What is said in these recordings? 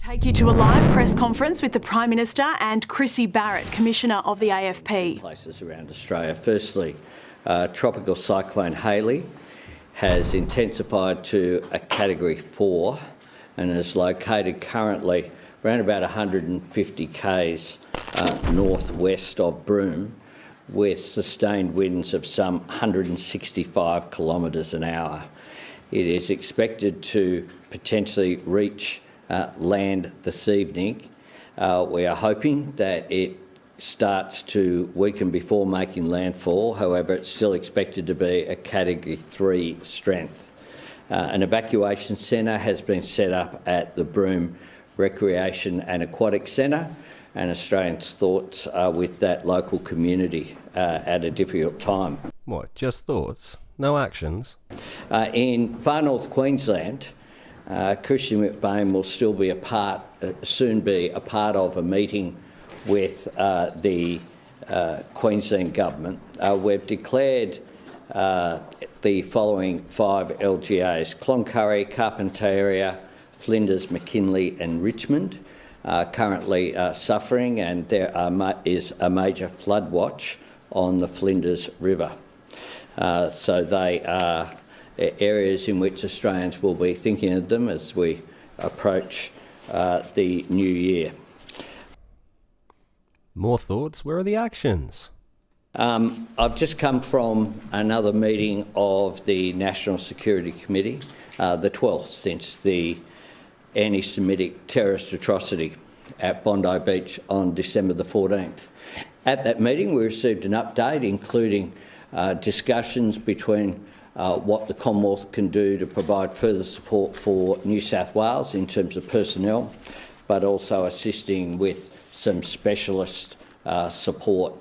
Take you to a live press conference with the Prime Minister and Krissy Barret, Commissioner of the AFP. Places around Australia. Firstly, Tropical Cyclone Hayley has intensified to a Category 4 and is located currently around about 150 k's northwest of Broome, with sustained winds of some 165 kilometres an hour. It is expected to potentially reach land this evening. We are hoping that it starts to weaken before making landfall. However, it's still expected to be a Category 3 strength. An evacuation centre has been set up at the Broome Recreation and Aquatic Centre, and Australians' thoughts are with that local community at a difficult time. What, just thoughts? No actions? In far north Queensland, Krissy McBain will still be soon be a part of a meeting with the Queensland Government. We've declared the following 5 LGAs: Cloncurry, Carpentaria, Flinders, McKinley and Richmond, currently suffering, and there is a major flood watch on the Flinders River. So they are areas in which Australians will be thinking of them as we approach the new year. More thoughts? Where are the actions? I've just come from another meeting of the National Security Committee, the 12th since the anti-Semitic terrorist atrocity at Bondi Beach on December the 14th. At that meeting we received an update including discussions between what the Commonwealth can do to provide further support for New South Wales in terms of personnel, but also assisting with some specialist support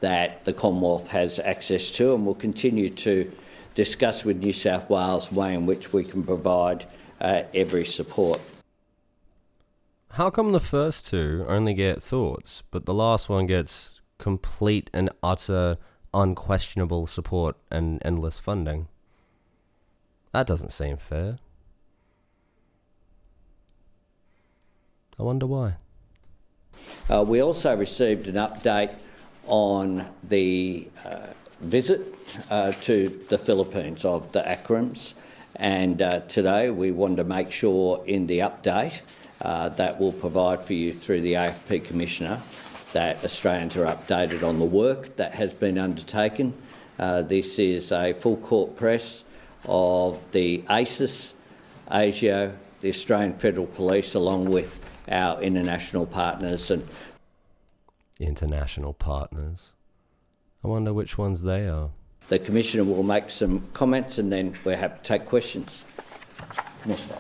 that the Commonwealth has access to, and we'll continue to discuss with New South Wales the way in which we can provide every support. How come the first two only get thoughts, but the last one gets complete and utter unquestionable support and endless funding? That doesn't seem fair. I wonder why. We also received an update on the visit to the Philippines of the Akrams, and today we wanted to make sure in the update that we'll provide for you through the AFP Commissioner that Australians are updated on the work that has been undertaken. This is a full court press of the ASIS, ASIO, the Australian Federal Police, along with our international partners. And international partners? I wonder which ones they are. The Commissioner will make some comments and then we're happy to take questions. Commissioner.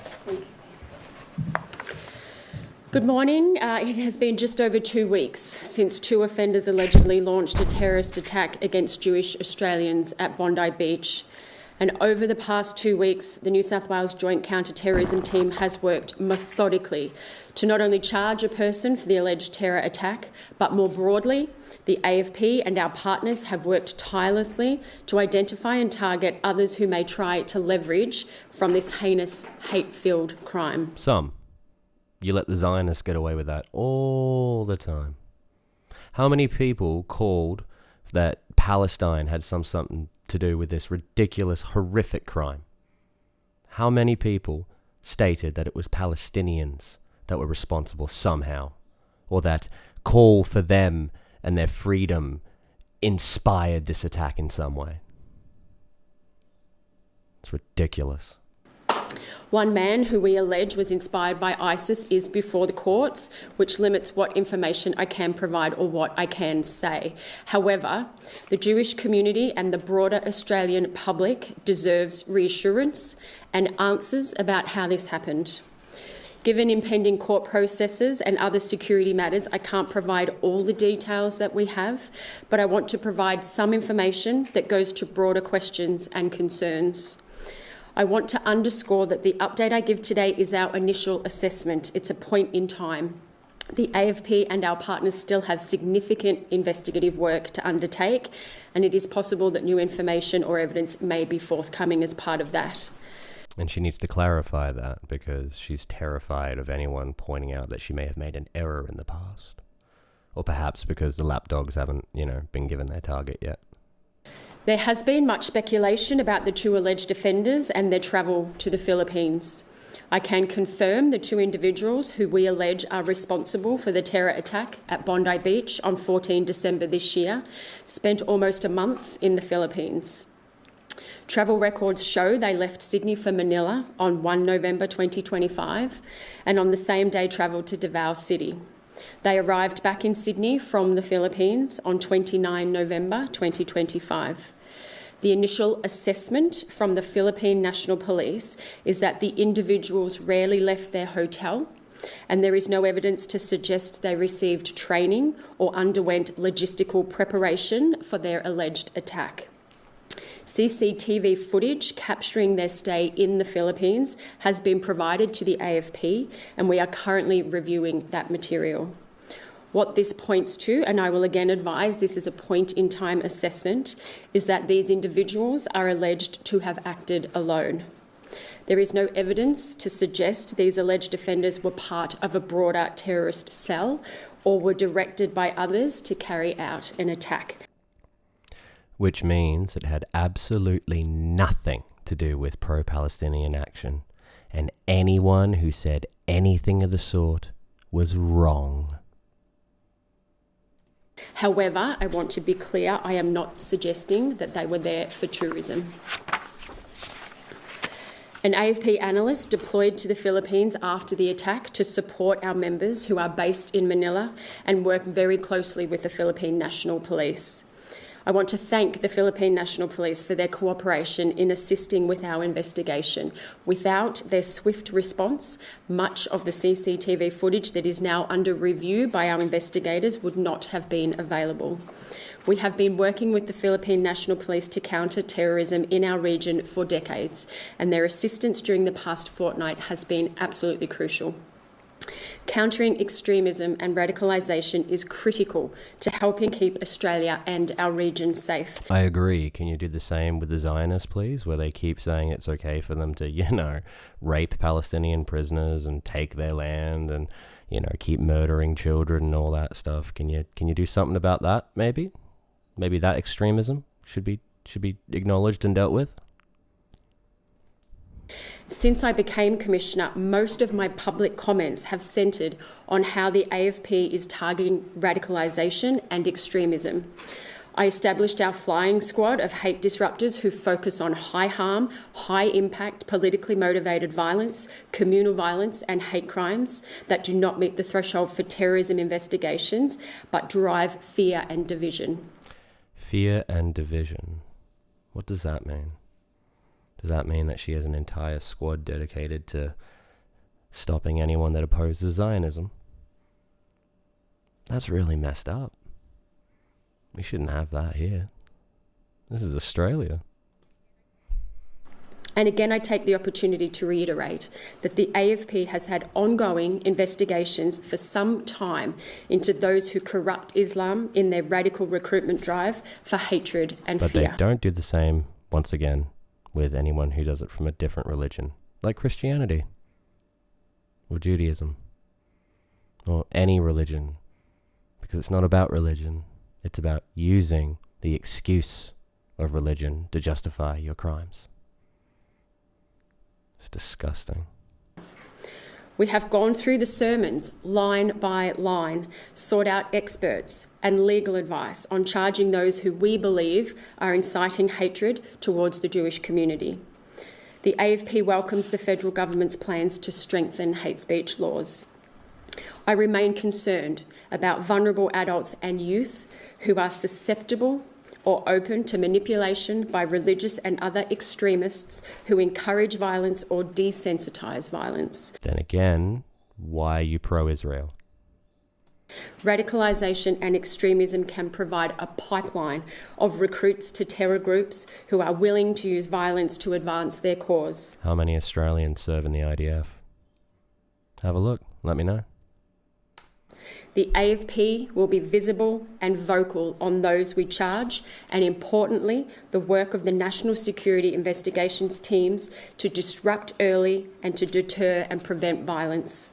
Good morning. It has been just over 2 weeks since 2 offenders allegedly launched a terrorist attack against Jewish Australians at Bondi Beach. And over the past 2 weeks, the New South Wales Joint Counter-Terrorism Team has worked methodically to not only charge a person for the alleged terror attack, but more broadly, the AFP and our partners have worked tirelessly to identify and target others who may try to leverage from this heinous, hate-filled crime. Some. You let the Zionists get away with that all the time. How many people called that Palestine had something to do with this ridiculous, horrific crime? How many people stated that it was Palestinians that were responsible somehow, or that call for them and their freedom inspired this attack in some way? It's ridiculous. One man who we allege was inspired by ISIS is before the courts, which limits what information I can provide or what I can say. However, the Jewish community and the broader Australian public deserves reassurance and answers about how this happened. Given impending court processes and other security matters, I can't provide all the details that we have, but I want to provide some information that goes to broader questions and concerns. I want to underscore that the update I give today is our initial assessment. It's a point in time. The AFP and our partners still have significant investigative work to undertake, and it is possible that new information or evidence may be forthcoming as part of that. And she needs to clarify that because she's terrified of anyone pointing out that she may have made an error in the past. Or perhaps because the lapdogs haven't, been given their target yet. There has been much speculation about the two alleged offenders and their travel to the Philippines. I can confirm the two individuals who we allege are responsible for the terror attack at Bondi Beach on 14 December this year spent almost a month in the Philippines. Travel records show they left Sydney for Manila on 1 November 2025 and on the same day travelled to Davao City. They arrived back in Sydney from the Philippines on 29 November 2025. The initial assessment from the Philippine National Police is that the individuals rarely left their hotel, and there is no evidence to suggest they received training or underwent logistical preparation for their alleged attack. CCTV footage capturing their stay in the Philippines has been provided to the AFP, and we are currently reviewing that material. What this points to, and I will again advise this is a point-in-time assessment, is that these individuals are alleged to have acted alone. There is no evidence to suggest these alleged offenders were part of a broader terrorist cell or were directed by others to carry out an attack. Which means it had absolutely nothing to do with pro-Palestinian action, and anyone who said anything of the sort was wrong. However, I want to be clear, I am not suggesting that they were there for tourism. An AFP analyst deployed to the Philippines after the attack to support our members who are based in Manila and work very closely with the Philippine National Police. I want to thank the Philippine National Police for their cooperation in assisting with our investigation. Without their swift response, much of the CCTV footage that is now under review by our investigators would not have been available. We have been working with the Philippine National Police to counter terrorism in our region for decades, and their assistance during the past fortnight has been absolutely crucial. Countering extremism and radicalisation is critical to helping keep Australia and our region safe. I agree. Can you do the same with the Zionists, please, where they keep saying it's okay for them to, rape Palestinian prisoners and take their land and, keep murdering children and all that stuff? Can you do something about that, maybe? Maybe that extremism should be acknowledged and dealt with? Since I became Commissioner, most of my public comments have centred on how the AFP is targeting radicalisation and extremism. I established our flying squad of hate disruptors who focus on high harm, high impact, politically motivated violence, communal violence and hate crimes that do not meet the threshold for terrorism investigations but drive fear and division. Fear and division. What does that mean? Does that mean that she has an entire squad dedicated to stopping anyone that opposes Zionism? That's really messed up. We shouldn't have that here. This is Australia. And again, I take the opportunity to reiterate that the AFP has had ongoing investigations for some time into those who corrupt Islam in their radical recruitment drive for hatred and fear. But they don't do the same, once again, with anyone who does it from a different religion, like Christianity or Judaism or any religion, because it's not about religion. It's about using the excuse of religion to justify your crimes. It's disgusting. We have gone through the sermons line by line, sought out experts and legal advice on charging those who we believe are inciting hatred towards the Jewish community. The AFP welcomes the federal government's plans to strengthen hate speech laws. I remain concerned about vulnerable adults and youth who are susceptible or open to manipulation by religious and other extremists who encourage violence or desensitise violence. Then again, why are you pro-Israel? Radicalisation and extremism can provide a pipeline of recruits to terror groups who are willing to use violence to advance their cause. How many Australians serve in the IDF? Have a look. Let me know. The AFP will be visible and vocal on those we charge, and importantly, the work of the National Security Investigations teams to disrupt early and to deter and prevent violence.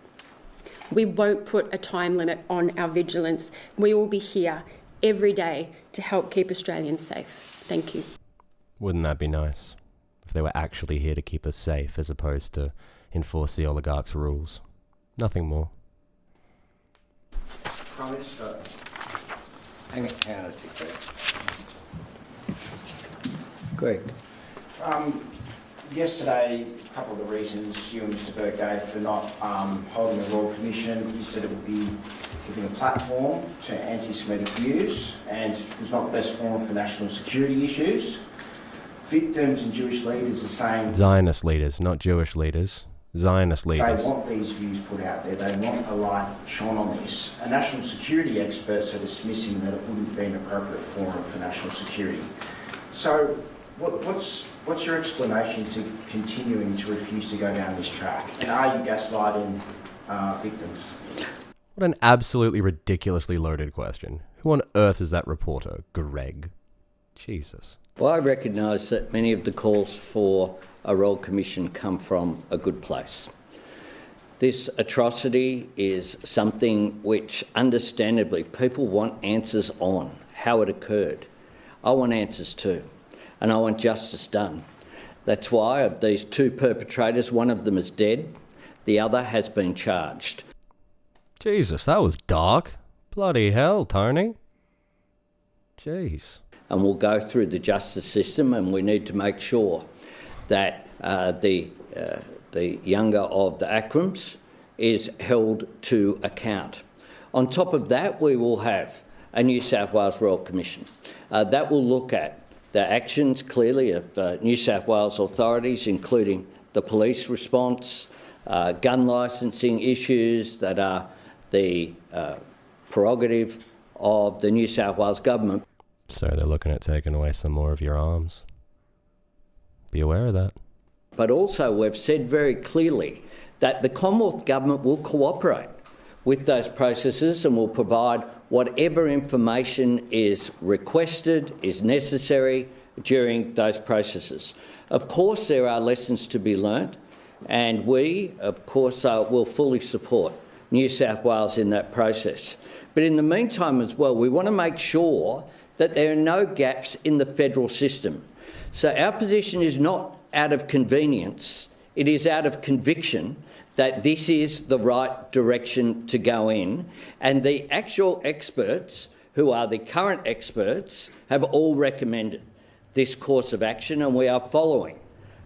We won't put a time limit on our vigilance. We will be here every day to help keep Australians safe. Thank you. Wouldn't that be nice? If they were actually here to keep us safe as opposed to enforce the oligarchs' rules. Nothing more. Prime Minister. Hang on a tick, Greg. Yesterday, a couple of the reasons you and Mr Barret gave for not holding a Royal Commission, you said it would be giving a platform to anti-Semitic views and it was not the best forum for national security issues. Victims and Jewish leaders are saying... Zionist leaders, not Jewish leaders. Zionist leaders. They want these views put out there. They want a light shone on this. And national security experts are dismissing that it wouldn't be an appropriate forum for national security. So what's your explanation to continuing to refuse to go down this track? And are you gaslighting victims? What an absolutely ridiculously loaded question. Who on earth is that reporter? Greg? Jesus. Well, I recognise that many of the calls for a Royal Commission come from a good place. This atrocity is something which, understandably, people want answers on, how it occurred. I want answers too, and I want justice done. That's why of these two perpetrators, one of them is dead, the other has been charged. Jesus, that was dark. Bloody hell, Tony. Jeez. And we'll go through the justice system, and we need to make sure that the younger of the Akrams is held to account. On top of that, we will have a New South Wales Royal Commission that will look at the actions clearly of New South Wales authorities, including the police response, gun licensing issues that are the prerogative of the New South Wales government. So they're looking at taking away some more of your arms. Be aware of that. But also we've said very clearly that the Commonwealth Government will cooperate with those processes and will provide whatever information is requested, is necessary during those processes. Of course, there are lessons to be learnt, and we, of course, will fully support New South Wales in that process. But in the meantime as well, we want to make sure that there are no gaps in the federal system. So our position is not out of convenience, it is out of conviction that this is the right direction to go in. And the actual experts, who are the current experts, have all recommended this course of action, and we are following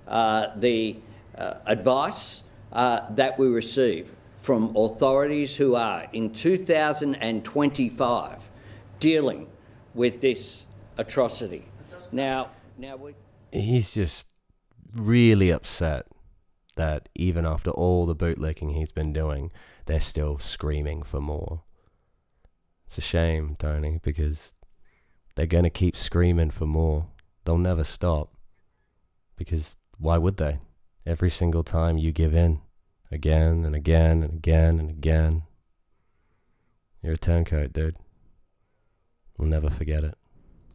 the advice that we receive from authorities who are in 2025 dealing with this atrocity. He's just really upset that even after all the bootlicking he's been doing, they're still screaming for more. It's a shame, Tony, because they're going to keep screaming for more. They'll never stop. Because why would they? Every single time you give in, again and again and again and again. You're a turncoat, dude. We'll never forget it.